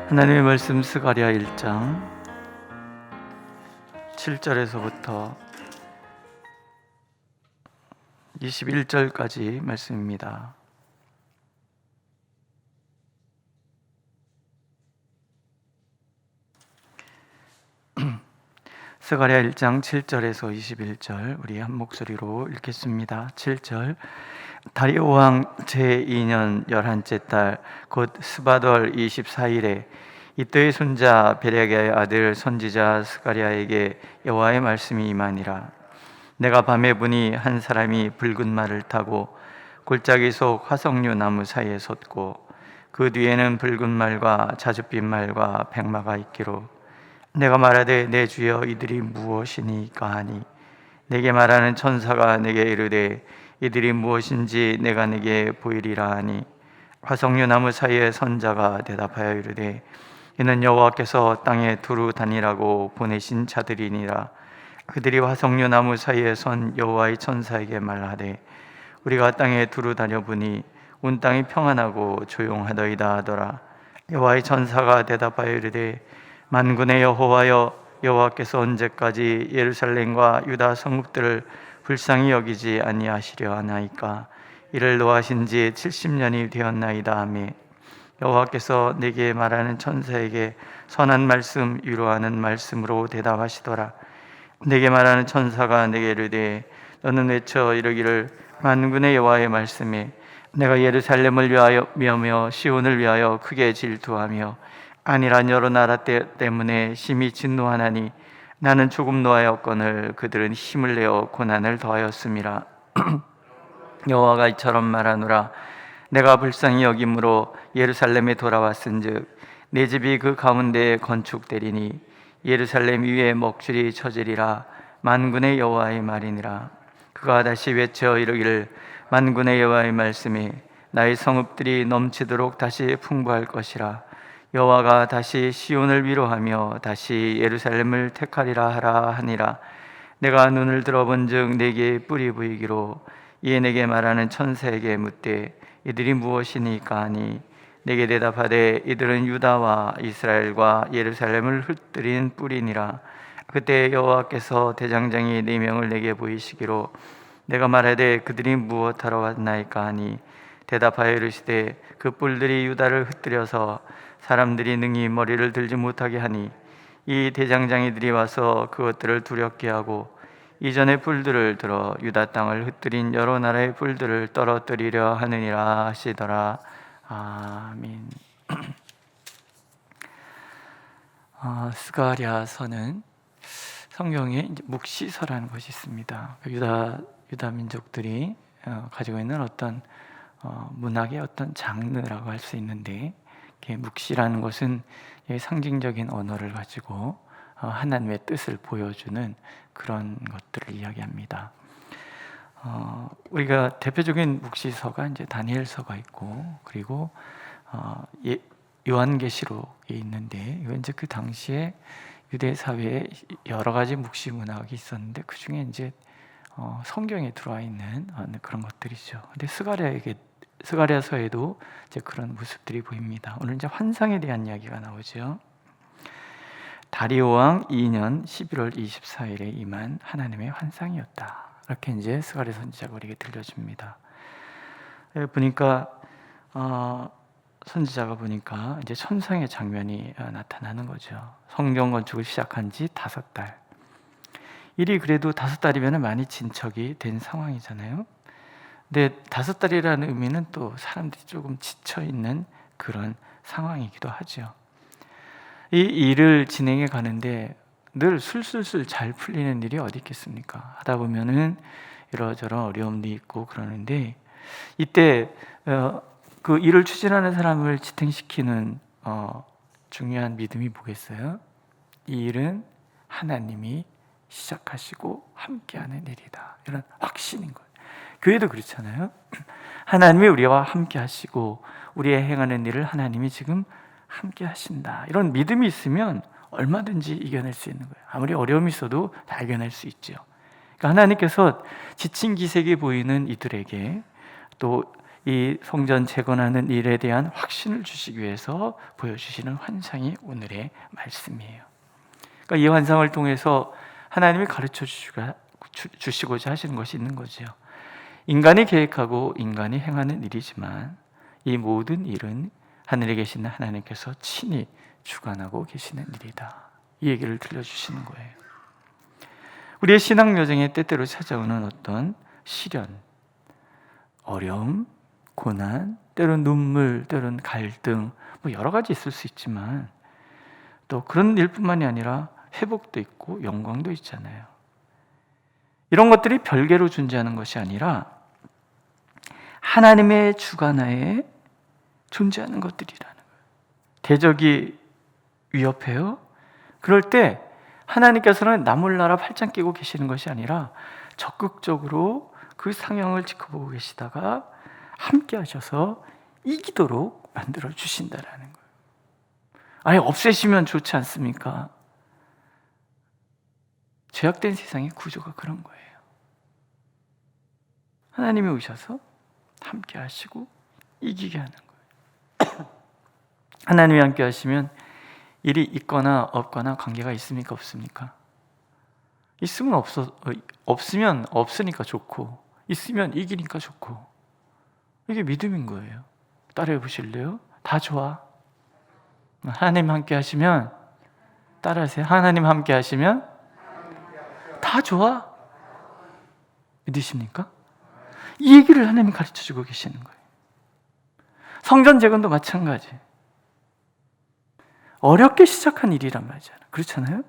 하나님의 말씀 스가랴 1장 7절에서부터 21절까지 말씀입니다. 스가랴 1장 7절에서 21절 우리 한 목소리로 읽겠습니다. 7절. 다리오 왕 제2년 11째 달 곧 스바돌 24일에 이때의 손자 베레기야의 아들 선지자 스가랴에게 여호와의 말씀이 임하니라. 내가 밤에 보니 한 사람이 붉은 말을 타고 골짜기 속 화석류 나무 사이에 섰고 그 뒤에는 붉은 말과 자줏빛 말과 백마가 있기로 내가 말하되 내 주여 이들이 무엇이니까 하니 내게 말하는 천사가 내게 이르되 이들이 무엇인지 내가 내게 보이리라 하니 화석류 나무 사이에 선자가 대답하여 이르되 이는 여호와께서 땅에 두루 다니라고 보내신 자들이니라. 그들이 화석류 나무 사이에 선 여호와의 천사에게 말하되 우리가 땅에 두루 다녀보니 온 땅이 평안하고 조용하더이다 하더라. 여호와의 천사가 대답하여 이르되 만군의 여호와여 여호와께서 언제까지 예루살렘과 유다 성읍들을 불쌍히 여기지 아니하시려 하나이까. 이를 노하신 지 70년이 되었나이다 하매 여호와께서 내게 말하는 천사에게 선한 말씀 위로하는 말씀으로 대답하시더라. 내게 말하는 천사가 내게 이르되 너는 외쳐 이르기를 만군의 여호와의 말씀에 내가 예루살렘을 위하여 시온을 위하여 크게 질투하며 아니란 여러 나라 때문에 심히 진노하나니 나는 조금 노하였거늘 그들은 힘을 내어 고난을 더하였음이라. 여호와가 이처럼 말하노라. 내가 불쌍히 여김으로 예루살렘에 돌아왔은즉 내 집이 그 가운데에 건축되리니 예루살렘 위에 먹줄이 쳐지리라. 만군의 여호와의 말이니라. 그가 다시 외쳐 이르기를 만군의 여호와의 말씀이 나의 성읍들이 넘치도록 다시 풍부할 것이라. 여호와가 다시 시온을 위로하며 다시 예루살렘을 택하리라 하라 하니라. 내가 눈을 들어본즉 내게 뿔이 보이기로 이에 내게 말하는 천사에게 묻되 이들이 무엇이니까 하니 내게 대답하되 이들은 유다와 이스라엘과 예루살렘을 흩뜨린 뿔이니라. 그때 여호와께서 대장장이 4명을 내게 보이시기로 내가 말하되 그들이 무엇하러 왔나이까 하니 대답하여 이르시되 그 뿔들이 유다를 흩뜨려서 사람들이 능히 머리를 들지 못하게 하니 이 대장장이들이 와서 그것들을 두렵게 하고 이전의 뿔들을 들어 유다 땅을 흩뜨린 여러 나라의 뿔들을 떨어뜨리려 하느니라 하시더라. 아멘. 스가랴서는 성경에 이제 묵시서라는 것이 있습니다. 유다 민족들이 가지고 있는 어떤 문학의 어떤 장르라고 할 수 있는데, 묵시라는 것은 상징적인 언어를 가지고 하나님의 뜻을 보여주는 그런 것들을 이야기합니다. 우리가 대표적인 묵시서가 이제 다니엘서가 있고, 그리고 요한계시록이 있는데, 이건 이제 그 당시에 유대 사회에 여러 가지 묵시 문학이 있었는데 그 중에 이제 성경에 들어와 있는 그런 것들이죠. 근데 스가랴서에도 이제 그런 모습들이 보입니다. 오늘 이제 환상에 대한 이야기가 나오죠. 다리오 왕 2년 11월 24일에 임한 하나님의 환상이었다. 이렇게 이제 스가랴 선지자가 우리에게 들려줍니다. 보니까 선지자가 보니까 이제 천상의 장면이 나타나는 거죠. 성경 건축을 시작한 지 5달. 일이 그래도 5달이면 많이 진척이 된 상황이잖아요. 근데 5달이라는 의미는 또 사람들이 조금 지쳐 있는 그런 상황이기도 하죠. 이 일을 진행해 가는데 늘 술술술 잘 풀리는 일이 어디 있겠습니까? 하다 보면은 이러저런 어려움도 있고 그러는데, 이때 그 일을 추진하는 사람을 지탱시키는 중요한 믿음이 뭐겠어요? 이 일은 하나님이 시작하시고 함께하는 일이다. 이런 확신인 거예요. 교회도 그렇잖아요. 하나님이 우리와 함께 하시고 우리의 행하는 일을 하나님이 지금 함께 하신다. 이런 믿음이 있으면 얼마든지 이겨낼 수 있는 거예요. 아무리 어려움이 있어도 다 이겨낼 수 있죠. 그러니까 하나님께서 지친 기색이 보이는 이들에게 또 이 성전 재건하는 일에 대한 확신을 주시기 위해서 보여주시는 환상이 오늘의 말씀이에요. 그러니까 이 환상을 통해서 하나님이 가르쳐 주시고자 하시는 것이 있는 거죠. 인간이 계획하고 인간이 행하는 일이지만 이 모든 일은 하늘에 계시는 하나님께서 친히 주관하고 계시는 일이다. 이 얘기를 들려주시는 거예요. 우리의 신앙 여정에 때때로 찾아오는 어떤 시련, 어려움, 고난, 때론 눈물, 때론 갈등, 뭐 여러 가지 있을 수 있지만 또 그런 일뿐만이 아니라 회복도 있고 영광도 있잖아요. 이런 것들이 별개로 존재하는 것이 아니라 하나님의 주관하에 존재하는 것들이라는 거예요. 대적이 위협해요. 그럴 때 하나님께서는 나 몰라라 팔짱 끼고 계시는 것이 아니라 적극적으로 그 상황을 지켜보고 계시다가 함께 하셔서 이기도록 만들어 주신다라는 거예요. 아예 없애시면 좋지 않습니까? 죄악된 세상의 구조가 그런 거예요. 하나님이 오셔서 함께 하시고 이기게 하는 거예요. 하나님이 함께 하시면 일이 있거나 없거나 관계가 있습니까? 없습니까? 없으면 없으니까 좋고 있으면 이기니까 좋고, 이게 믿음인 거예요. 따라해 보실래요? 다 좋아. 하나님 함께 하시면, 따라하세요. 하나님 함께 하시면 다 좋아. 믿으십니까? 이 얘기를 하나님이 가르쳐 주고 계시는 거예요. 성전 재건도 마찬가지. 어렵게 시작한 일이란 말이잖아요. 그렇잖아요?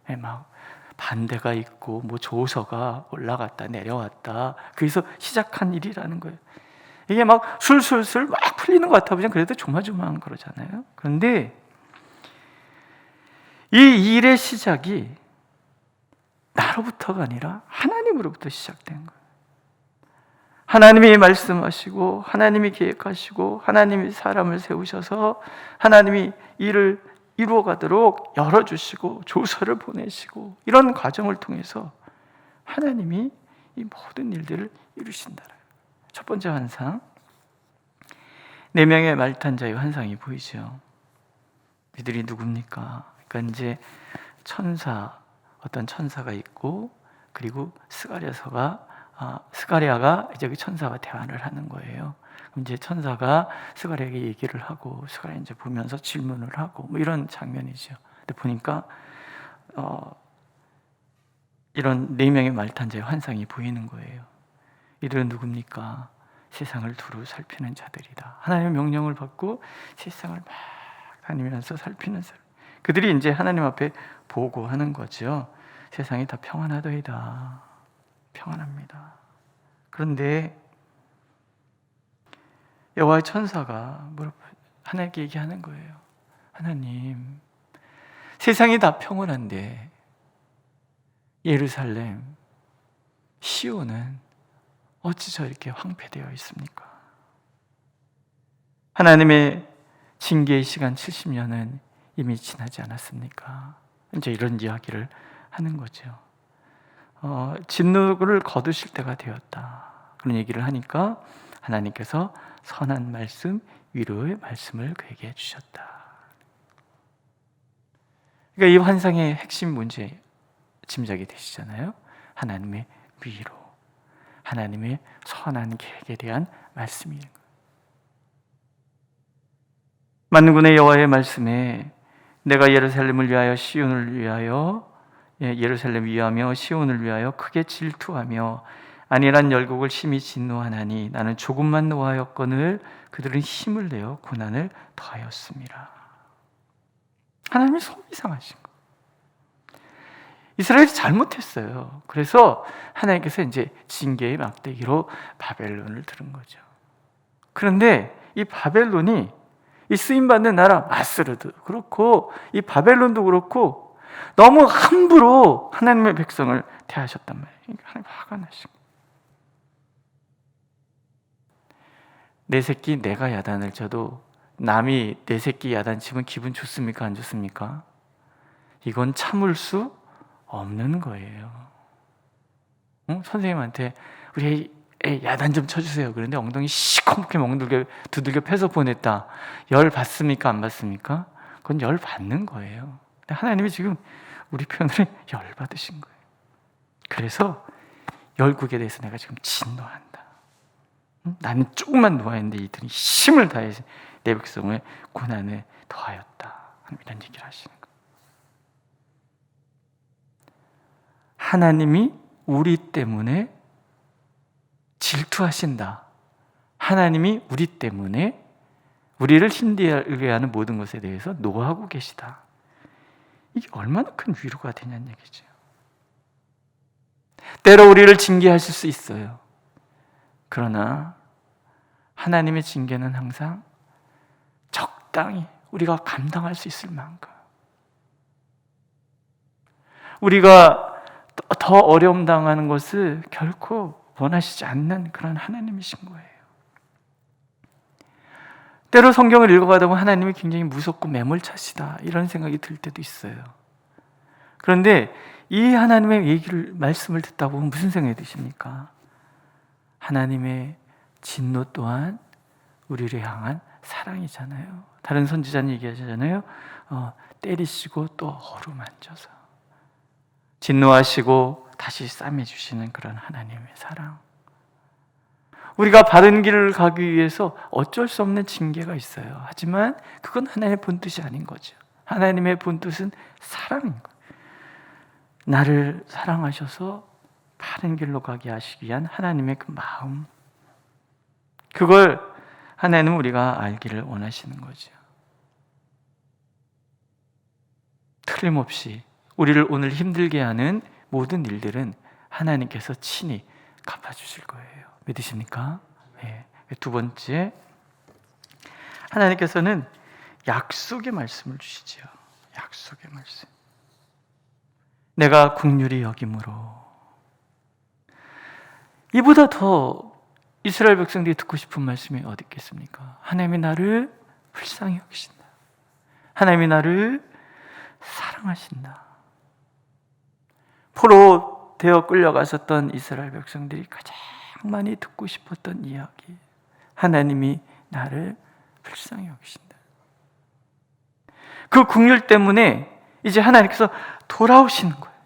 네, 막 반대가 있고 뭐 조서가 올라갔다 내려왔다, 그래서 시작한 일이라는 거예요. 이게 막 술술술 막 풀리는 것 같아 보면 그래도 조마조마한 거잖아요. 그런데 이 일의 시작이 나로부터가 아니라 하나님으로부터 시작된 거예요. 하나님이 말씀하시고 하나님이 계획하시고 하나님이 사람을 세우셔서 하나님이 일을 이루어가도록 열어주시고 조서를 보내시고, 이런 과정을 통해서 하나님이 이 모든 일들을 이루신다. 첫 번째 환상, 4명의 말탄 자의 환상이 보이죠. 이들이 누굽니까? 그러니까 이제 어떤 천사가 있고, 그리고 스가랴가 이제 그 천사와 대화를 하는 거예요. 그럼 이제 천사가 스가랴에게 얘기를 하고, 스가랴 이제 보면서 질문을 하고, 뭐 이런 장면이죠. 근데 보니까 이런 4명의 말탄자의 환상이 보이는 거예요. 이들은 누굽니까? 세상을 두루 살피는 자들이다. 하나님의 명령을 받고 세상을 막 다니면서 살피는 사람. 그들이 이제 하나님 앞에 보고하는 거죠. 세상이 다 평안하더이다. 평안합니다. 그런데 여호와의 천사가 하나님께 얘기하는 거예요. 하나님, 세상이 다 평온한데 예루살렘, 시온은 어찌 저렇게 황폐되어 있습니까? 하나님의 징계의 시간 70년은 이미 지나지 않았습니까? 이제 이런 이야기를 하는 거죠. 진노를 거두실 때가 되었다. 그런 얘기를 하니까 하나님께서 선한 말씀, 위로의 말씀을 그에게 주셨다. 그러니까 이 환상의 핵심 문제 짐작이 되시잖아요. 하나님의 위로, 하나님의 선한 계획에 대한 말씀이에요. 만군의 여호와의 말씀에 내가 예루살렘을 위하여 예루살렘 위하며 시온을 위하여 크게 질투하며 안일한 열국을 심히 진노하나니 나는 조금만 노하였거늘 그들은 힘을 내어 고난을 더하였습니다. 하나님이 속이 상하신 거. 이스라엘이 잘못했어요. 그래서 하나님께서 이제 징계의 막대기로 바벨론을 들은 거죠. 그런데 이 바벨론이 이 쓰임받는 나라 아스르도 그렇고 이 바벨론도 그렇고 너무 함부로 하나님의 백성을 대하셨단 말이에요. 하나님 화가 나신 거예요. 내 새끼 내가 야단을 쳐도 남이 내 새끼 야단 치면 기분 좋습니까? 안 좋습니까? 이건 참을 수 없는 거예요. 선생님한테 우리 야단 좀 쳐주세요. 그런데 엉덩이 시커멓게 두들겨 패서 보냈다. 열 받습니까? 안 받습니까? 그건 열 받는 거예요. 근데 하나님이 지금 우리 편을 열 받으신 거예요. 그래서 열국에 대해서 내가 지금 진노한다. 나는 조금만 놓아있는데 이들이 힘을 다해서 내 백성을 고난에 더하였다. 이런 얘기를 하시는 거예요. 하나님이 우리 때문에 질투하신다. 하나님이 우리 때문에 우리를 힘들게 하는 모든 것에 대해서 노하고 계시다. 이게 얼마나 큰 위로가 되냐는 얘기죠. 때로 우리를 징계하실 수 있어요. 그러나 하나님의 징계는 항상 적당히 우리가 감당할 수 있을 만큼, 우리가 더 어려움 당하는 것을 결코 원하시지 않는 그런 하나님이신 거예요. 때로 성경을 읽어가다 보면 하나님이 굉장히 무섭고 매몰차시다 이런 생각이 들 때도 있어요. 그런데 이 하나님의 말씀을 듣다 보면 무슨 생각이 드십니까? 하나님의 진노 또한 우리를 향한 사랑이잖아요. 다른 선지자는 얘기하잖아요. 때리시고 또 어루만져서 진노하시고 다시 싸매주시는 그런 하나님의 사랑. 우리가 바른 길을 가기 위해서 어쩔 수 없는 징계가 있어요. 하지만 그건 하나님의 본뜻이 아닌 거죠. 하나님의 본뜻은 사랑인 거예요. 나를 사랑하셔서 바른 길로 가게 하시기 위한 하나님의 그 마음, 그걸 하나님은 우리가 알기를 원하시는 거죠. 틀림없이 우리를 오늘 힘들게 하는 모든 일들은 하나님께서 친히 갚아주실 거예요. 믿으십니까? 네. 두 번째, 하나님께서는 약속의 말씀을 주시죠. 약속의 말씀. 내가 긍휼히 여김으로. 이보다 더 이스라엘 백성들이 듣고 싶은 말씀이 어디 있겠습니까? 하나님이 나를 불쌍히 여기신다. 하나님이 나를 사랑하신다. 포로 되어 끌려갔었던 이스라엘 백성들이 가장 많이 듣고 싶었던 이야기. 하나님이 나를 불쌍히 여기신다. 그 긍휼 때문에 이제 하나님께서 돌아오시는 거예요.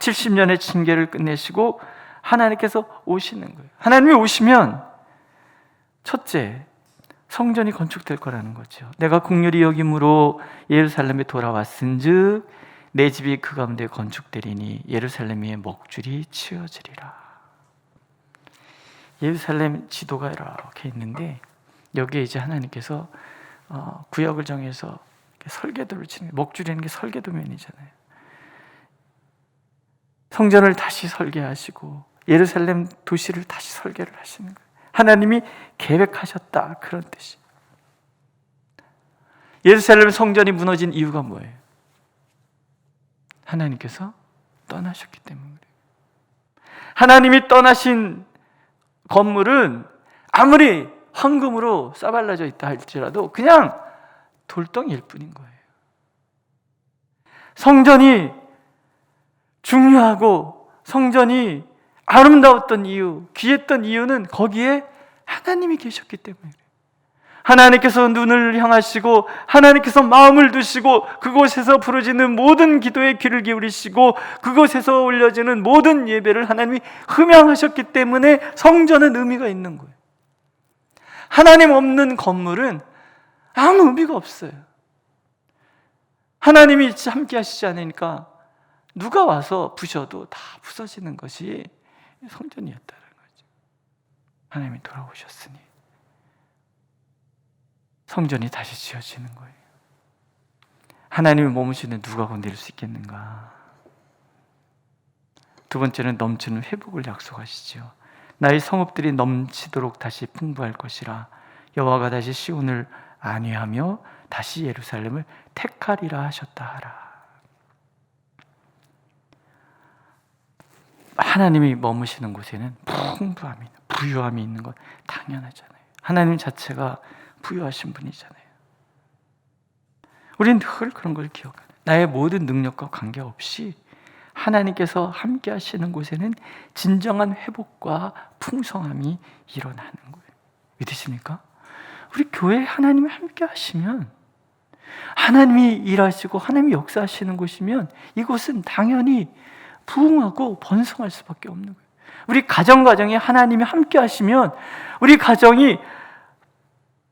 70년의 징계를 끝내시고 하나님께서 오시는 거예요. 하나님이 오시면 첫째, 성전이 건축될 거라는 거죠. 내가 긍휼히 여김으로 예루살렘에 돌아왔은즉 내 집이 그 가운데 건축되리니 예루살렘 위에 먹줄이 치어지리라. 예루살렘 지도가 이렇게 있는데 여기에 이제 하나님께서 구역을 정해서 설계도를 치는, 먹줄이라는 게 설계도면이잖아요. 성전을 다시 설계하시고 예루살렘 도시를 다시 설계를 하시는 거예요. 하나님이 계획하셨다, 그런 뜻이에요. 예루살렘 성전이 무너진 이유가 뭐예요? 하나님께서 떠나셨기 때문에. 하나님이 떠나신 건물은 아무리 황금으로 싸발라져 있다 할지라도 그냥 돌덩이일 뿐인 거예요. 성전이 중요하고 성전이 아름다웠던 이유, 귀했던 이유는 거기에 하나님이 계셨기 때문에. 하나님께서 눈을 향하시고 하나님께서 마음을 두시고 그곳에서 부르짖는 모든 기도에 귀를 기울이시고 그곳에서 올려지는 모든 예배를 하나님이 흠양하셨기 때문에 성전은 의미가 있는 거예요. 하나님 없는 건물은 아무 의미가 없어요. 하나님이 함께 하시지 않으니까 누가 와서 부셔도 다 부서지는 것이 성전이었다는 거죠. 하나님이 돌아오셨으니 성전이 다시 지어지는 거예요. 하나님이 머무시는 누가 건드릴 수 있겠는가? 두 번째는 넘치는 회복을 약속하시죠. 나의 성읍들이 넘치도록 다시 풍부할 것이라. 여호와가 다시 시온을 안위하며 다시 예루살렘을 택하리라 하셨다 하라. 하나님이 머무시는 곳에는 풍부함이, 부유함이 있는 건 당연하잖아요. 하나님 자체가 부유하신 분이잖아요. 우리는 늘 그런 걸 기억하는, 나의 모든 능력과 관계없이 하나님께서 함께 하시는 곳에는 진정한 회복과 풍성함이 일어나는 거예요. 믿으십니까? 우리 교회에 하나님이 함께 하시면, 하나님이 일하시고 하나님이 역사하시는 곳이면 이곳은 당연히 부흥하고 번성할 수밖에 없는 거예요. 우리 가정에 하나님이 함께 하시면 우리 가정이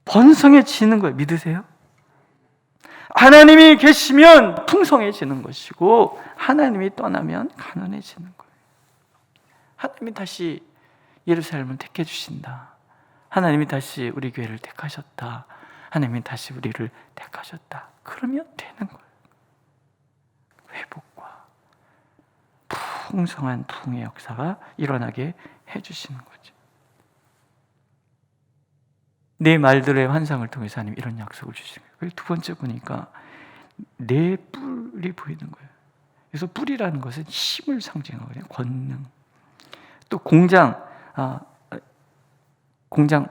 번성해지는 거예요. 믿으세요? 하나님이 계시면 풍성해지는 것이고, 하나님이 떠나면 가난해지는 거예요. 하나님이 다시 예루살렘을 택해 주신다. 하나님이 다시 우리 교회를 택하셨다. 하나님이 다시 우리를 택하셨다. 그러면 되는 거예요. 회복과 풍성한 부흥의 역사가 일어나게 해주시는 거죠. 내 말들의 환상을 통해서 하나님 이런 약속을 주시는 거예요. 두 번째 보니까 내 뿔이 보이는 거예요. 그래서 뿔이라는 것은 힘을 상징하거든요. 권능. 또 공장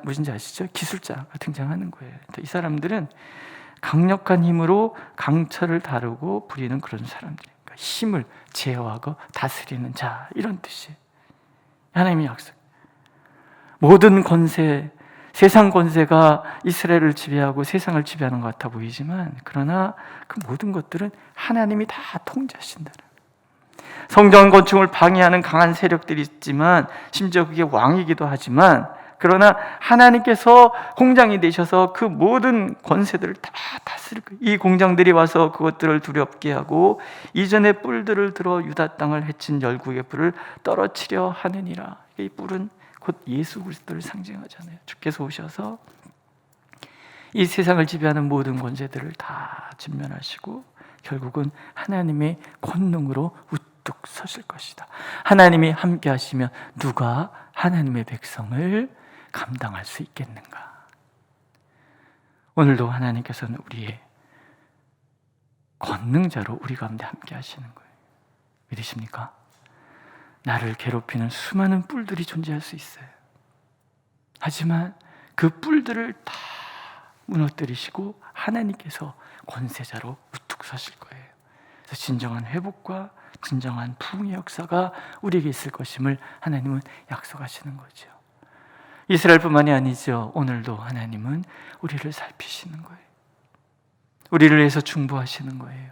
무슨지 아시죠? 기술자가 등장하는 거예요. 이 사람들은 강력한 힘으로 강철을 다루고 부리는 그런 사람들이니까, 그러니까 힘을 제어하고 다스리는 자, 이런 뜻이에요. 하나님의 약속. 모든 권세, 세상 권세가 이스라엘을 지배하고 세상을 지배하는 것 같아 보이지만, 그러나 그 모든 것들은 하나님이 다 통제하신다는 거예요. 성전 건축을 방해하는 강한 세력들이 있지만, 심지어 그게 왕이기도 하지만, 그러나 하나님께서 공장이 되셔서 그 모든 권세들을 다 다스릴 거예요. 이 공장들이 와서 그것들을 두렵게 하고 이전의 뿔들을 들어 유다 땅을 해친 열국의 뿔을 떨어뜨려 하느니라. 이 뿔은 곧 예수 그리스도를 상징하잖아요. 주께서 오셔서 이 세상을 지배하는 모든 권세들을 다 진멸하시고 결국은 하나님의 권능으로 우뚝 서실 것이다. 하나님이 함께 하시면 누가 하나님의 백성을 감당할 수 있겠는가? 오늘도 하나님께서는 우리의 권능자로 우리 가운데 함께 하시는 거예요. 믿으십니까? 나를 괴롭히는 수많은 뿔들이 존재할 수 있어요. 하지만 그 뿔들을 다 무너뜨리시고 하나님께서 권세자로 우뚝 서실 거예요. 그래서 진정한 회복과 진정한 부흥의 역사가 우리에게 있을 것임을 하나님은 약속하시는 거죠. 이스라엘뿐만이 아니죠. 오늘도 하나님은 우리를 살피시는 거예요. 우리를 위해서 중보하시는 거예요.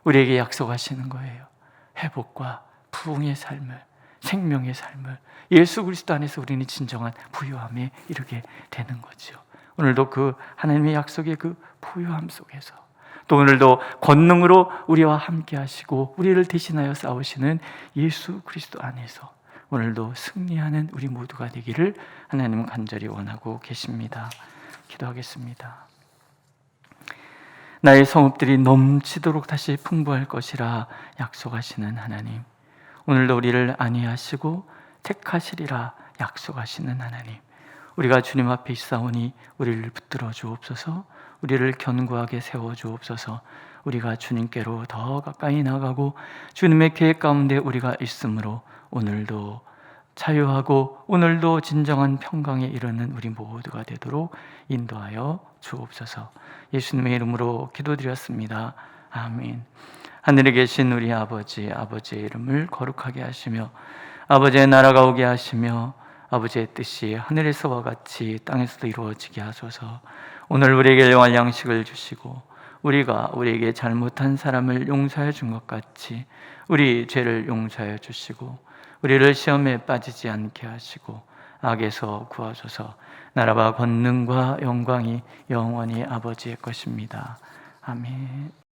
우리에게 약속하시는 거예요. 회복과 부흥의 삶을, 생명의 삶을, 예수 그리스도 안에서 우리는 진정한 부유함에 이르게 되는 거죠. 오늘도 그 하나님의 약속의 그 부유함 속에서, 또 오늘도 권능으로 우리와 함께 하시고 우리를 대신하여 싸우시는 예수 그리스도 안에서 오늘도 승리하는 우리 모두가 되기를 하나님은 간절히 원하고 계십니다. 기도하겠습니다. 나의 성읍들이 넘치도록 다시 풍부할 것이라 약속하시는 하나님, 오늘도 우리를 안위하시고 택하시리라 약속하시는 하나님, 우리가 주님 앞에 있사오니 우리를 붙들어 주옵소서. 우리를 견고하게 세워 주옵소서. 우리가 주님께로 더 가까이 나가고 주님의 계획 가운데 우리가 있으므로 오늘도 자유하고 오늘도 진정한 평강에 이르는 우리 모두가 되도록 인도하여 주옵소서. 예수님의 이름으로 기도드렸습니다. 아멘. 하늘에 계신 우리 아버지, 아버지의 이름을 거룩하게 하시며 아버지의 나라가 오게 하시며 아버지의 뜻이 하늘에서와 같이 땅에서도 이루어지게 하소서. 오늘 우리에게 영할 양식을 주시고 우리가 우리에게 잘못한 사람을 용서해 준 것 같이 우리 죄를 용서해 주시고 우리를 시험에 빠지지 않게 하시고 악에서 구하소서. 나라와 권능과 영광이 영원히 아버지의 것입니다. 아멘.